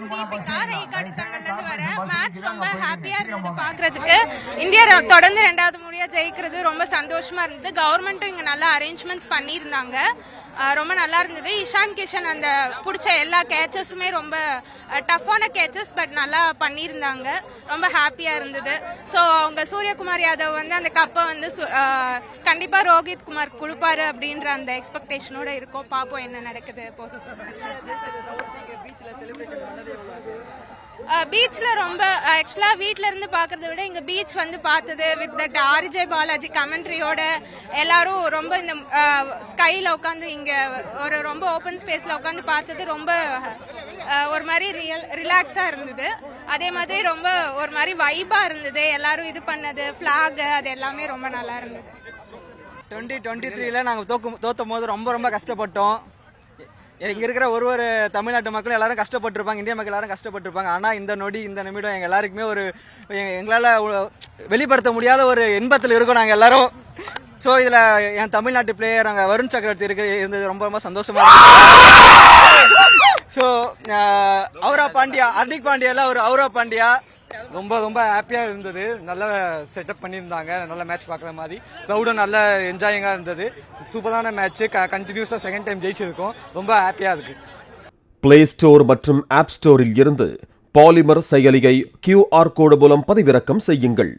I'm Deepika, ஈகாட்டுத்தாங்கல்ல இருந்து வரேன். Match ரொம்ப ஹாப்பியா இருந்தது பாக்குறதுக்கு. இந்தியா தொடர்ந்து 2வது முறையா ஜெயிக்கிறது ரொம்ப சந்தோஷமா இருந்தது. கவர்மெண்ட்டும் இங்க நல்ல அரேஞ்ச்மெண்ட்ஸ் பண்ணியிருந்தாங்க, ரொம்ப நல்லா இருந்தது. இஷான் கிஷன் அந்த பிடிச்ச எல்லா கேச்சஸுமே ரொம்ப டஃப்பான கேச்சஸ், பட் நல்லா பண்ணியிருந்தாங்க. ரொம்ப ஹாப்பியா இருந்தது. ஸோ அவங்க சூரியகுமார் யாதவ் வந்து அந்த கப்பை வந்து கண்டிப்பா ரோஹித் குமார் கொடுப்பாரு அப்படின்ற அந்த எக்ஸ்பெக்டேஷனோட இருக்கும். பாப்போம் என்ன நடக்குது. பீச்ல ரொம்ப ஆக்சுவலா வீட்ல இருந்து பாக்குறத விட இங்க பீச் வந்து பார்த்தது வித் தட் ஆர்ஜே பாலாஜி கமெண்ட்ரியோட எல்லாரும் ரொம்ப இந்த ஸ்கைல உட்காந்து இங்க ஒரு ரொம்ப ஓப்பன் ஸ்பேஸ்ல உட்காந்து பார்த்தது ரொம்ப ஒரு மாதிரி ரிலாக்ஸா இருந்தது. அதே மாதிரி ரொம்ப ஒரு மாதிரி வைபா இருந்தது. எல்லாரும் இது பண்ணது பிளாக் அது எல்லாமே ரொம்ப நல்லா இருந்தது. 2023 நாங்கள் தோத்தும் போது ரொம்ப ரொம்ப கஷ்டப்பட்டோம். இங்கே இருக்கிற ஒரு தமிழ்நாட்டு மக்கள் எல்லாரும் கஷ்டப்பட்டிருப்பாங்க, இந்திய மக்கள் எல்லாரும் கஷ்டப்பட்டிருப்பாங்க. ஆனால் இந்த நொடி இந்த நிமிடம் எங்கள் எல்லாருக்குமே எங்களால் வெளிப்படுத்த முடியாத ஒரு இன்பத்தில் இருக்கோம் நாங்கள் எல்லாரும். ஸோ இதில் என் தமிழ்நாட்டு பிளேயர் அங்கே வருண் சக்கரவர்த்தி இருந்தது ரொம்ப ரொம்ப சந்தோஷமா இருக்கு. ஸோ ஹர்திக் பாண்டியா ஒரு அவுரா பாண்டியா ரொம்ப ரொம்ப ஹாப்பியாக இருந்தது. நல்ல செட்டப் பண்ணியிருந்தாங்க, நல்ல மேட்ச் பார்க்குற மாதிரி. க்ரௌடும் நல்ல என்ஜாயிங்காக இருந்தது. சூப்பரான மேட்ச், கண்டினியூஸாக செகண்ட் டைம் ஜெயிச்சிருக்கோம். ரொம்ப ஹாப்பியாக இருக்கு. பிளே ஸ்டோர் மற்றும் ஆப் ஸ்டோரில் இருந்து பாலிமர் செயலியை QR கோடு மூலம் பதிவிறக்கம் செய்யுங்கள்.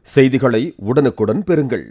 செய்திகளை உடனுக்குடன் பெறுங்கள்.